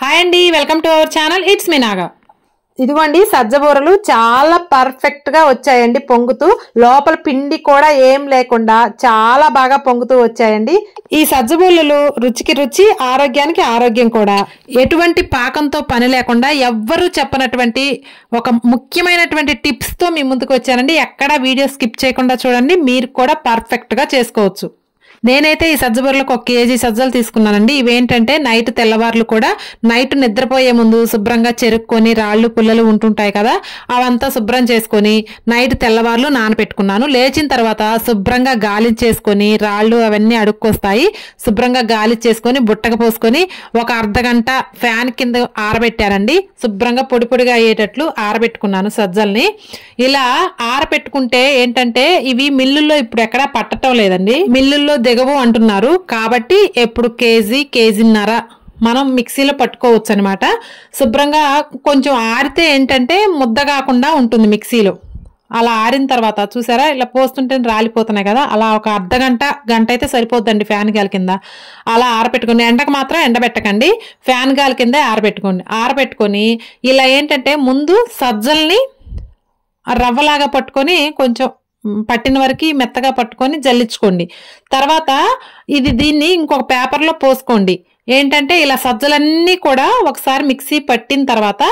Hi అండి, welcome to our channel. It's me Naga. ఇదిగోండి సజ్జబూరలు చాలా పర్ఫెక్ట్ గా వచ్చాయండి. పొంగుతూ లోపల పిండి కూడా ఏం లేకుండా చాలా బాగా పొంగుతూ వచ్చాయండి. ఈ సజ్జబూరలు రుచికి రుచి, ఆరోగ్యానికి ఆరోగ్యం కూడా. ఎటువంటి పాకంతో పని లేకుండా ఎవ్వరూ చెప్పనటువంటి ఒక ముఖ్యమైనటువంటి టిప్స్ తో మీ ముందుకు వచ్చానండి. ఎక్కడ వీడియో స్కిప్ చేయకుండా చూడండి, మీరు కూడా పర్ఫెక్ట్ గా చేసుకోవచ్చు. నేనైతే ఈ సజ్జబూరలకు 1 కేజీ సజ్జలు తీసుకున్నానండి. ఇవేంటంటే నైట్ తెల్లవార్లు కూడా నైట్ నిద్రపోయే ముందు శుభ్రంగా చెరుక్కొని రాళ్ళు పుల్లలు ఉంటుంటాయి కదా, అవంతా శుభ్రం చేసుకొని నైట్ తెల్లవార్లు నానపెట్టుకున్నాను. లేచిన తర్వాత శుభ్రంగా గాలిచ్చేసుకొని రాళ్ళు అవన్నీ అడుక్కొస్తాయి. శుభ్రంగా గాలిచ్చేసుకొని బుట్టకు పోసుకొని ఒక అర్ధగంట ఫ్యాన్ కింద ఆరబెట్టానండి. శుభ్రంగా పొడి పొడిగా అయ్యేటట్లు ఆరబెట్టుకున్నాను సజ్జల్ని. ఇలా ఆరబెట్టుకుంటే ఏంటంటే ఇవి మిల్లుల్లో ఇప్పుడు ఎక్కడా పట్టడం లేదండి. మిల్లుల్లో దిగవు అంటున్నారు కాబట్టి ఎప్పుడు కేజీన్నర మనం మిక్సీలో పట్టుకోవచ్చు అనమాట. శుభ్రంగా కొంచెం ఆరితే ఏంటంటే ముద్ద కాకుండా ఉంటుంది మిక్సీలో. అలా ఆరిన తర్వాత చూసారా ఇలా పోస్తుంటే రాలిపోతున్నాయి కదా, అలా ఒక గంట అయితే సరిపోద్దండి ఫ్యాన్ గాలి కింద. అలా ఆరబెట్టుకోండి. ఎండకు మాత్రం ఎండబెట్టకండి, ఫ్యాన్ గాలి కిందే ఆరబెట్టుకోండి. ఆరబెట్టుకొని ఇలా ఏంటంటే ముందు సజ్జల్ని రవ్వలాగా పట్టుకొని కొంచెం పట్టిన వరకు మెత్తగా పట్టుకొని జల్లించుకోండి. తర్వాత దీన్ని ఇంకొక పేపర్లో పోసుకోండి. ఏంటంటే ఇలా సజ్జలన్నీ కూడా ఒకసారి మిక్సీ పట్టిన తర్వాత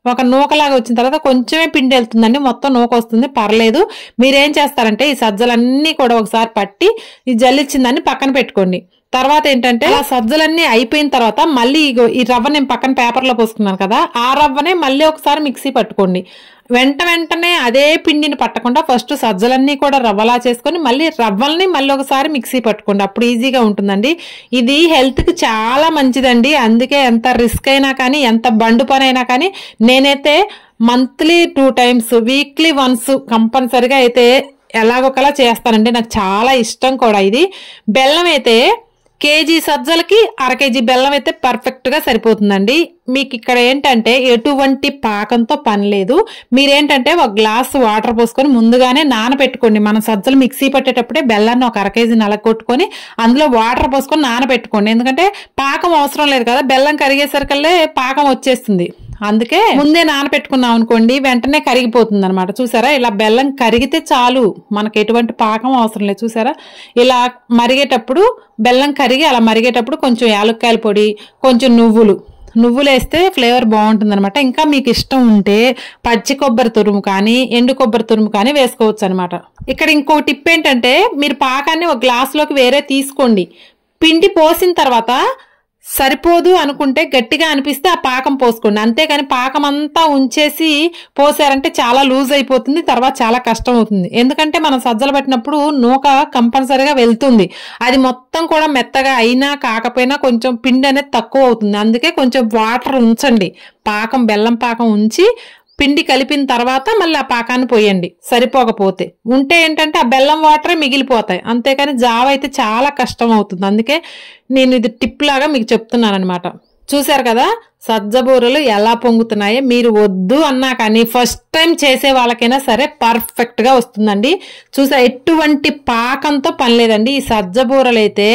ఒక నూకలాగా వచ్చిన తర్వాత కొంచెమే పిండి వెళ్తుందండి, మొత్తం నూక వస్తుంది, పర్లేదు. మీరేం చేస్తారంటే ఈ సజ్జలన్నీ కూడా ఒకసారి పట్టి ఈ జల్లిచ్చిందాన్ని పక్కన పెట్టుకోండి. తర్వాత ఏంటంటే ఆ సజ్జలన్నీ అయిపోయిన తర్వాత మళ్ళీ ఈ రవ్వ నేను పక్కన పేపర్లో పోసుకున్నాను కదా, ఆ రవ్వనే మళ్ళీ ఒకసారి మిక్సీ పట్టుకోండి. వెంటనే అదే పిండిని పట్టకుండా ఫస్ట్ సజ్జలన్నీ కూడా రవ్వలా చేసుకొని మళ్ళీ రవ్వల్ని మళ్ళీ ఒకసారి మిక్సీ పట్టుకోండి. అప్పుడు ఈజీగా ఉంటుందండి. ఇది హెల్త్కి చాలా మంచిదండి. అందుకే ఎంత రిస్క్ అయినా కానీ, ఎంత బండు పని అయినా కానీ నేనైతే మంత్లీ 2 times, వీక్లీ వన్స్ కంపల్సరిగా అయితే ఎలాగొకలా చేస్తానండి. నాకు చాలా ఇష్టం కూడా ఇది. బెల్లం అయితే కేజీ సజ్జలకి 1/2 కేజీ బెల్లం అయితే పర్ఫెక్ట్ గా సరిపోతుందండి. మీకు ఇక్కడ ఏంటంటే ఎటువంటి పాకంతో పని లేదు. మీరేంటంటే 1 గ్లాస్ వాటర్ పోసుకొని ముందుగానే నానబెట్టుకోండి. మనం సజ్జలు మిక్సీ పట్టేటప్పుడే బెల్లాన్ని ఒక 1/2 కేజీ నలగొట్టుకొని అందులో వాటర్ పోసుకొని నానబెట్టుకోండి. ఎందుకంటే పాకం అవసరం లేదు కదా, బెల్లం కరిగేసరికల్లే పాకం వచ్చేస్తుంది. అందుకే ముందే నానబెట్టుకున్నాం అనుకోండి వెంటనే కరిగిపోతుంది అనమాట. చూసారా ఇలా బెల్లం కరిగితే చాలు, మనకు ఎటువంటి పాకం అవసరం లేదు. చూసారా ఇలా మరిగేటప్పుడు బెల్లం కరిగి అలా మరిగేటప్పుడు కొంచెం యాలక్కాయల పొడి, కొంచెం నువ్వులు వేస్తే ఫ్లేవర్ బాగుంటుంది అనమాట. ఇంకా మీకు ఇష్టం ఉంటే పచ్చి కొబ్బరి తురుము కానీ ఎండు కొబ్బరి తురుము కానీ వేసుకోవచ్చు అనమాట. ఇక్కడ ఇంకో టిప్ ఏంటంటే మీరు పాకాన్ని 1 గ్లాసులోకి వేరే తీసుకోండి. పిండి పోసిన తర్వాత సరిపోదు అనుకుంటే గట్టిగా అనిపిస్తే ఆ పాకం పోసుకోండి. అంతేకాని పాకం అంతా ఉంచేసి పోసారంటే చాలా లూజ్ అయిపోతుంది, తర్వాత చాలా కష్టం అవుతుంది. ఎందుకంటే మనం సజ్జలు పట్టినప్పుడు నూక కంపల్సరీగా వెళ్తుంది. అది మొత్తం కూడా మెత్తగా అయినా కాకపోయినా కొంచెం పిండి అనేది తక్కువ అవుతుంది. అందుకే కొంచెం వాటర్ ఉంచండి. బెల్లం పాకం ఉంచి పిండి కలిపిన తర్వాత మళ్ళీ ఆ పాకాన్ని పోయండి. సరిపోకపోతే ఉంటే ఏంటంటే ఆ బెల్లం వాటరే మిగిలిపోతాయి. అంతేకాని జావ అయితే చాలా కష్టం అవుతుంది. అందుకే నేను ఇది టిప్ లాగా మీకు చెప్తున్నాను అనమాట. చూసారు కదా సజ్జబూరలు ఎలా పొంగుతున్నాయో. మీరు వద్దు అన్నా కానీ ఫస్ట్ టైం చేసే వాళ్ళకైనా సరే పర్ఫెక్ట్ గా వస్తుందండి. ఎటువంటి పాకంతో పని లేదండి. ఈ సజ్జబూరలు అయితే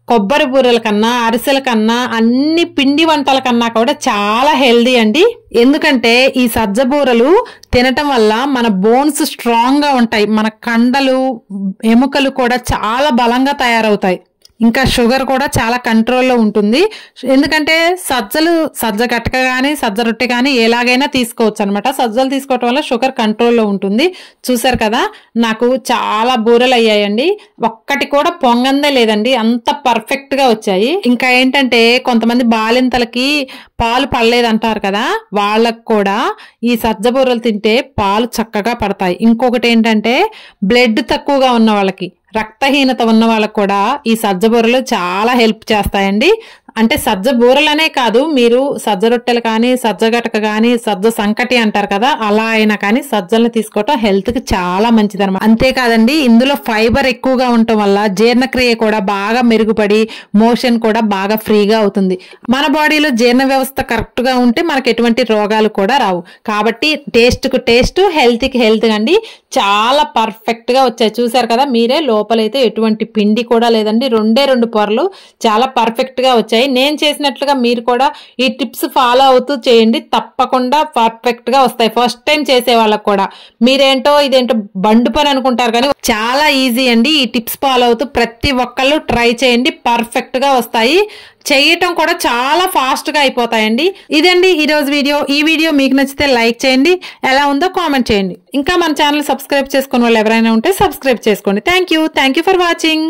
కొబ్బరి బూరెల కన్నా, అరిసెల కన్నా, అన్ని పిండి వంటల కన్నా కూడా చాలా హెల్దీ అండి. ఎందుకంటే ఈ సజ్జబూరలు తినటం వల్ల మన బోన్స్ స్ట్రాంగ్ గా ఉంటాయి, మన కండలు ఎముకలు కూడా చాలా బలంగా తయారవుతాయి. ఇంకా షుగర్ కూడా చాలా కంట్రోల్లో ఉంటుంది. ఎందుకంటే సజ్జ గట్టక కానీ సజ్జ రొట్టె కానీ ఎలాగైనా తీసుకోవచ్చు అనమాట. సజ్జలు తీసుకోవటం వల్ల షుగర్ కంట్రోల్లో ఉంటుంది. చూసారు కదా నాకు చాలా బూరెలు అయ్యాయండి. ఒక్కటి కూడా పొంగందే లేదండి, అంత పర్ఫెక్ట్ గా వచ్చాయి. ఇంకా ఏంటంటే కొంతమంది బాలింతలకి పాలు పడలేదంటారు కదా, వాళ్ళకు కూడా ఈ సజ్జ బూరెలు తింటే పాలు చక్కగా పడతాయి. ఇంకొకటి ఏంటంటే బ్లడ్ తక్కువగా ఉన్న వాళ్ళకి, రక్తహీనత ఉన్న వాళ్ళకు కూడా ఈ సజ్జ బూరెలు చాలా హెల్ప్ చేస్తాయండి. అంటే సజ్జ బూరెలనే కాదు, మీరు సజ్జ రొట్టెలు కానీ, సజ్జ గటక కానీ, సజ్జ సంకటి అంటారు కదా, అలా అయినా కానీ సజ్జలను తీసుకోవటం హెల్త్ కి చాలా మంచిది అనమాట. అంతేకాదండి ఇందులో ఫైబర్ ఎక్కువగా ఉండటం వల్ల జీర్ణక్రియ కూడా బాగా మెరుగుపడి మోషన్ కూడా బాగా ఫ్రీగా అవుతుంది. మన బాడీలో జీర్ణ వ్యవస్థ కరెక్ట్ గా ఉంటే మనకు ఎటువంటి రోగాలు కూడా రావు. కాబట్టి టేస్ట్ కు టేస్ట్, హెల్త్ కి హెల్త్ అండి. చాలా పర్ఫెక్ట్ గా వచ్చాయి. చూసారు కదా మీరే, లోపలైతే ఎటువంటి పిండి కూడా లేదండి. 2 పొరలు చాలా పర్ఫెక్ట్ గా వచ్చాయి. వచ్చాయి. నేను చేసినట్లుగా మీరు కూడా ఈ టిప్స్ ఫాలో అవుతూ చేయండి, తప్పకుండా పర్ఫెక్ట్ గా వస్తాయి. ఫస్ట్ టైం చేసే వాళ్ళకి కూడా మీరేంటో ఇదేంటో బండు పని అనుకుంటారు, కానీ చాలా ఈజీ అండి. ఈ టిప్స్ ఫాలో అవుతూ ప్రతి ఒక్కళ్ళు ట్రై చేయండి, పర్ఫెక్ట్ గా వస్తాయి. చేయటం కూడా చాలా ఫాస్ట్ గా అయిపోతాయండి. ఇదండి ఈ రోజు వీడియో. ఈ వీడియో మీకు నచ్చితే లైక్ చేయండి, ఎలా ఉందో కామెంట్ చేయండి. ఇంకా మన ఛానల్ సబ్స్క్రైబ్ చేసుకున్న వాళ్ళు ఎవరైనా ఉంటే సబ్స్క్రైబ్ చేసుకోండి. Thank you for watching.